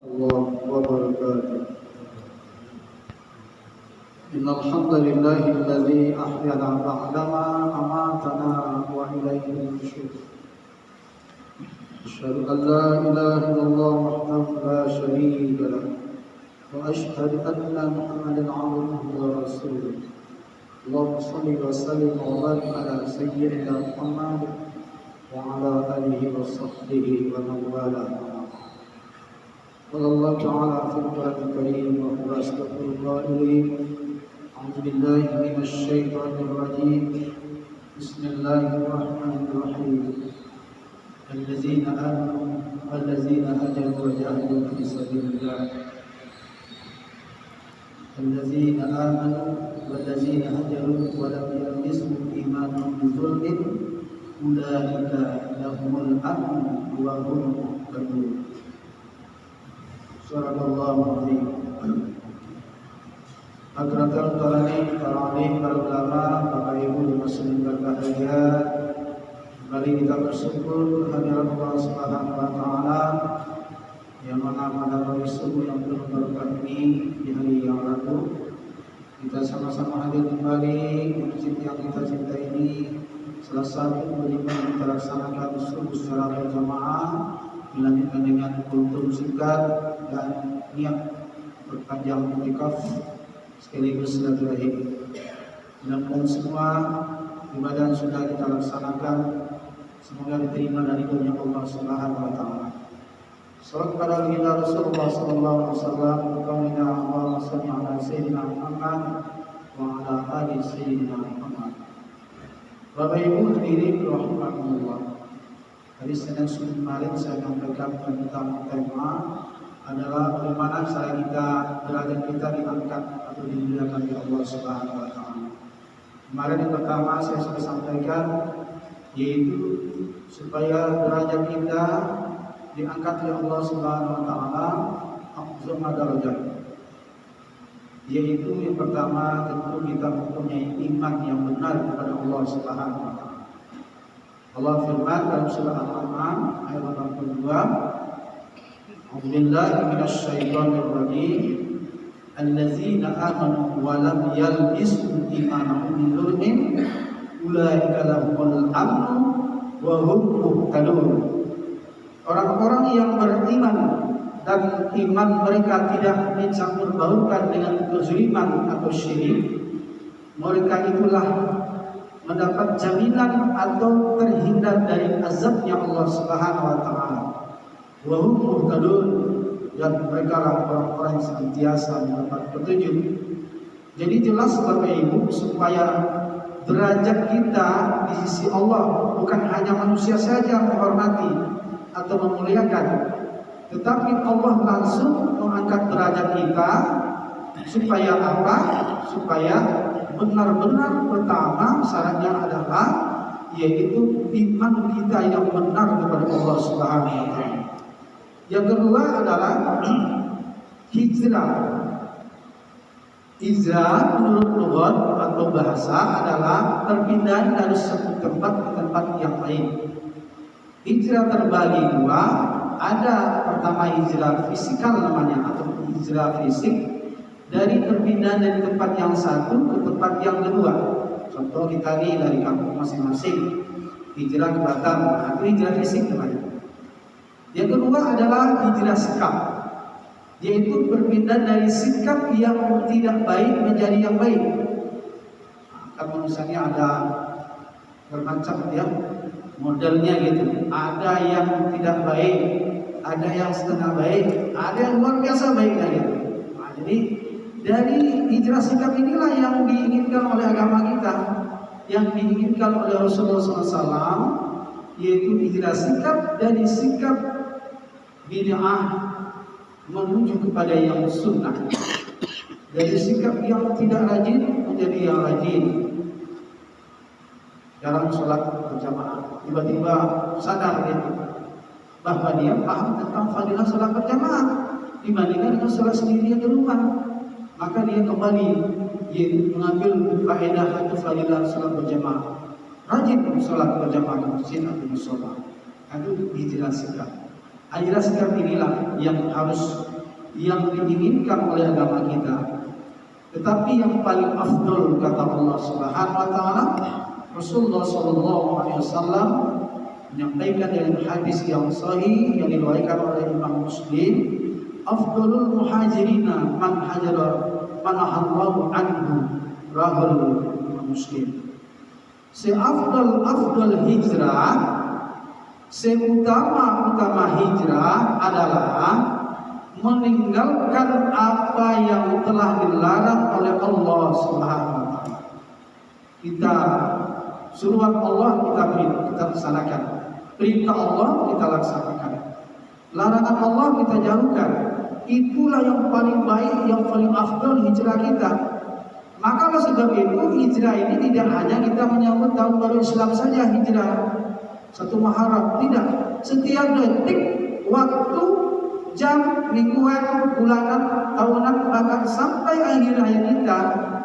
الله وبركاته. إن الحمد لله الذي أحيانا بعدما أماتنا وإليه النشور. أشهد أن لا إله إلا الله وحده لا شريك له، وأشهد أن محمدا عبده ورسوله. اللهم صل وسلم وبارك على سيدنا محمد وعلى آله وصحبه ومن والاه. قال الله تعالى في القرآن الكريم وهو أصدق القائلين: أعوذ بالله من الشيطان الرجيم، بسم الله الرحمن الرحيم. الذين آمنوا والذين هاجروا وجاهدوا في سبيل الله الذين آمنوا والذين هاجروا ولم يلبسوا إيمانهم بظلم أولئك لهم الأمن وهم مهتدون. Subhanallah azim. Akratul Qarani, para alim, para ulama, Bapak Ibu muslimin berbahagia, kembali kita bersyukur kehadirat Allah Subhanahu wa taala yang mana pada pagi subuh yang penuh berkah ini di hari yang lalu kita sama-sama hadir kembali di masjid yang kita cintai ini. Salah satu kewajiban yang kita laksanakan subuh secara berjamaah dilanjutkan dengan kultum singkat dan niat berpanjang i'tikaf sekaligus silaturahim. Mudah-mudahan semua ibadah yang sudah kita laksanakan semoga diterima dari dunia Allah Subhanahu wa taala. Salam kepada baginda Rasulullah sallallahu alaihi wasallam, qaulina Allahumma shalli ala sayyidina Muhammad wa ala ali sayyidina Muhammad. Bapak Ibu hadirin rahimakumullah. Hari Senin kemarin saya menyampaikan tentang tema adalah bagaimana cara derajat kita diangkat atau dimuliakan oleh Allah Subhanahu wa taala. Kemarin yang pertama saya sudah sampaikan yaitu supaya derajat kita diangkat oleh Allah Subhanahu wa taala afdhal darajat. Yaitu yang pertama tentu kita mempunyai iman yang benar kepada Allah Subhanahu wa taala. Allah firman dalam surah Al-An'am ayat 82, A'udzubillahi minasyaitonir rajim, allazina amanu wa lam yalbisu imanahum bidzulmin ulaika lahumul amnu wa hum muhtadun. Orang-orang yang beriman dan iman mereka tidak dicampur baurkan dengan kezaliman atau syirik, mereka itulah mendapat jaminan atau terhindar dari azabnya Allah Subhanahu wa taala. Wa hum muhtadun, dan mereka lah orang-orang yang senantiasa mendapat petunjuk. Jadi jelas Bapak Ibu, supaya derajat kita di sisi Allah bukan hanya manusia saja menghormati atau memuliakan, tetapi Allah langsung mengangkat derajat kita supaya apa? Supaya benar-benar pertama syaratnya adalah yaitu iman kita yang benar kepada Allah Subhanahu wa taala. Yang kedua adalah hijrah. Hijrah menurut lughat atau bahasa adalah perpindahan dari satu tempat ke tempat yang lain. Hijrah terbagi dua, ada pertama hijrah fisikal namanya atau hijrah fisik, dari perpindahan dari tempat yang satu ke tempat yang kedua. Contoh kita ini dari kampung masing-masing hijrah ke Batam, itu hijrah fisik namanya. Yang kedua adalah hijrah sikap, yaitu perpindahan dari sikap yang tidak baik menjadi yang baik. Kan misalnya ada bermacam ya modelnya gitu. Ada yang tidak baik, ada yang setengah baik, ada yang luar biasa baiknya gitu. Nah, jadi dari hijrah sikap inilah yang diinginkan oleh agama kita, yang diinginkan oleh Rasulullah SAW, yaitu hijrah sikap dari sikap bid'ah menuju kepada yang sunnah, dari sikap yang tidak rajin menjadi yang rajin. Dalam sholat berjamaah tiba-tiba sadar dia bahwa dia paham tentang fadilah sholat berjamaah dibandingkan dengan sholat sendirian di rumah. Maka dia kembali mengambil faedah atau fadilah sholat berjamaah, rajin sholat berjamaah di masjid atau di musola. Itu hijrah sikap. Hijrah sikap inilah yang harus yang diinginkan oleh agama kita. Tetapi yang paling afdol kata Allah Subhanahu wa taala, Rasulullah sallallahu alaihi wasallam menyampaikan dalam hadis yang sahih yang diriwayatkan oleh Imam Muslim, afdalul muhajirina man hajara man halallahu anhu, rahul Muslim. Seafdal hijrah, seutama hijrah adalah meninggalkan apa yang telah dilarang oleh Allah Subhanahu wa taala. Kita suruhan Allah kita laksanakan, perintah Allah kita laksanakan, larangan Allah kita jauhkan. Itulah yang paling baik, yang paling afdal hijrah kita. Maka oleh sebab itu hijrah ini tidak hanya kita menyambut tahun baru Islam saja hijrah 1 Muharram, tidak. Setiap detik, waktu, jam, mingguan, bulanan, tahunan, bahkan sampai akhir hayat kita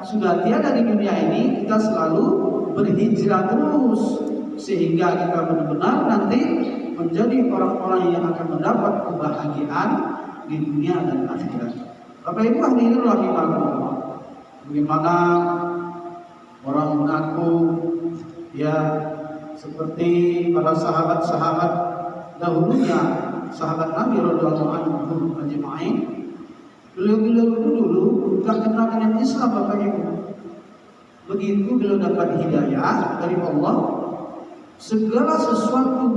sudah tiada di dunia ini, kita selalu berhijrah terus sehingga kita benar-benar nanti menjadi orang-orang yang akan mendapat kebahagiaan di dunia dan akhirat. Bapak Ibu hadirin rahimakumullah, bagaimana orang mengaku ya seperti para sahabat-sahabat dahulunya, sahabat Nabi radhiyallahu anhum ajma'in, beliau itu dulu tidak kenal dengan Islam Bapak Ibu. Begitu beliau dapat hidayah dari Allah, segala sesuatu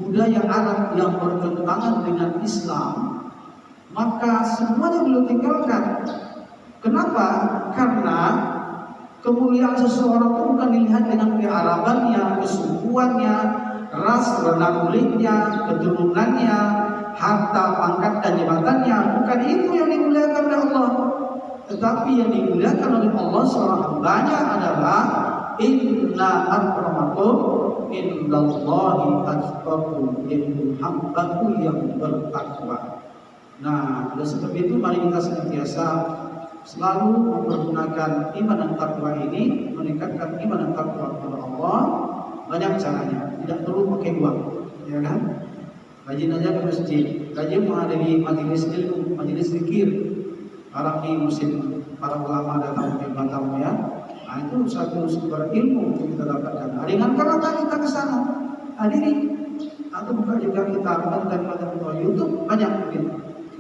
budaya Arab yang bertentangan dengan Islam, maka semuanya beliau tinggalkan. Kenapa? Karena kemuliaan seseorang itu bukan dilihat dengan kearabannya, kesukuannya, ras, warna kulitnya, keturunannya, harta, pangkat, dan jabatannya. Bukan itu yang dimuliakan oleh Allah. Tetapi yang dimuliakan oleh Allah seorang hambanya adalah inna akramakum indallahi atqakum, yaitu hambaku yang bertakwa. Nah, oleh sebab itu mari kita senantiasa selalu mempergunakan iman dan takwa ini, meningkatkan iman dan takwa kepada Allah. Banyak caranya, tidak perlu pakai uang, ya kan? Rajin aja ke masjid, rajin menghadiri majelis ilmu, majelis zikir. Sekarang ini musim para ulama datang ke Batam ya. Nah, itu satu sumber ilmu yang kita dapatkan. Ringankan langkah kita ke sana, hadiri. Atau bukan juga kita konten-konten YouTube, banyak mungkin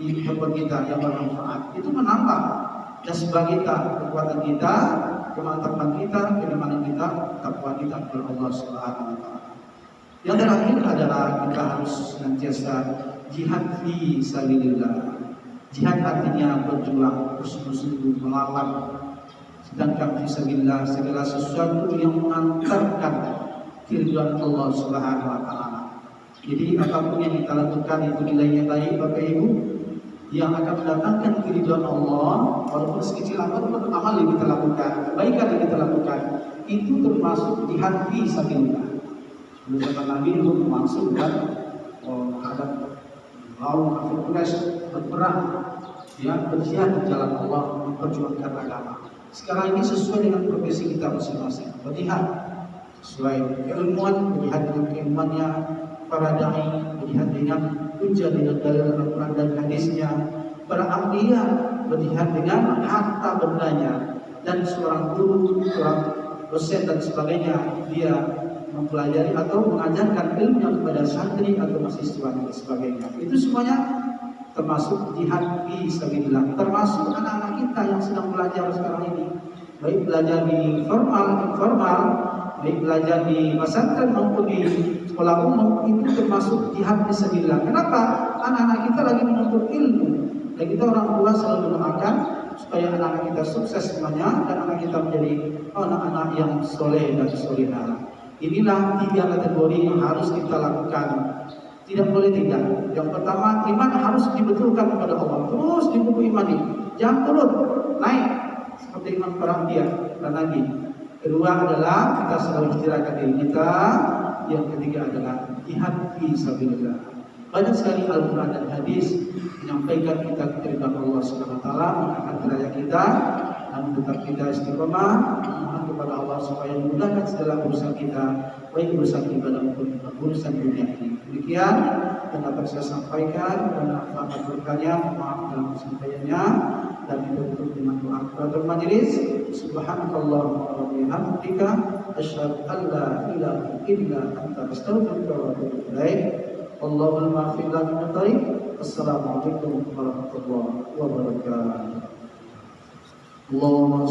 di handphone kita yang bermanfaat. Itu menambah jazbah kita, kekuatan kita, kemantapan kita, keimanan kita, takwa kita kepada Allah Subhanahu wa taala. Yang terakhir adalah kita harus senantiasa jihad fi sabilillah. Jihad artinya berjuang bersungguh-sungguh melawan. Sedangkan fi sabilillah segala sesuatu yang mengantarkan keridhaan Allah Subhanahu wa taala. Jadi apapun yang kita lakukan itu nilainya baik Bapak Ibu, yang akan mendatangkan keridhaan Allah, walaupun sekecil apapun amal yang kita lakukan, kebaikan yang kita lakukan, itu termasuk jihad fi sabilillah. Dulu zaman Nabi dulu maksud kan ada kaum kafir Quraisy berperang, ya berjihad di jalan Allah, memperjuangkan agama. Sekarang ini sesuai dengan profesi kita masing-masing, berjihad sesuai keilmuan, berjihad dengan keilmuannya, para dai berjihad dengan hujjah, dengan dalil Al-Quran dan hadisnya, para anbiya berjihad dengan harta bendanya, dan seorang guru, seorang dosen dan sebagainya, dia mempelajari atau mengajarkan ilmu kepada santri atau mahasiswa dan sebagainya. Itu semuanya termasuk jihad fi sabilillah. Termasuk anak-anak kita yang sedang belajar sekarang ini, baik belajar di formal, informal, baik belajar di pesantren maupun di sekolah umum, itu termasuk jihad fi sabilillah. Kenapa? Anak-anak kita lagi menuntut ilmu, dan kita orang tua selalu mendoakan supaya anak-anak kita sukses semuanya dan anak kita menjadi anak-anak yang soleh dan solihah. Inilah 3 kategori yang harus kita lakukan, tidak boleh tidak. Yang pertama, iman harus dibetulkan kepada Allah, terus imani, jangan turun, naik seperti iman para anbiya dan nabi. Kedua adalah kita selalu hijrahkan diri kita. Yang ketiga adalah jihad fi sabilillah. Banyak sekali Al-Quran dan hadis menyampaikan kita keridhaan Allah Subhanahu wa taala, mengangkat derajat kita dan tetap kita istiqomah mohon kepada Allah supaya memudahkan segala urusan kita, baik urusan ibadah maupun urusan dunia ini. Demikian yang dapat saya sampaikan dan akan berkanya, maaf dalam sampaiannya, dan ditutup dengan doa kafaratul majelis. Subhanakallahumma wa bihamdika asyhadu an la ilaha illa anta astaghfiruka wa atubu ilaik. Allahumma ighfir lana min khairik. Assalamualaikum warahmatullahi wabarakatuh.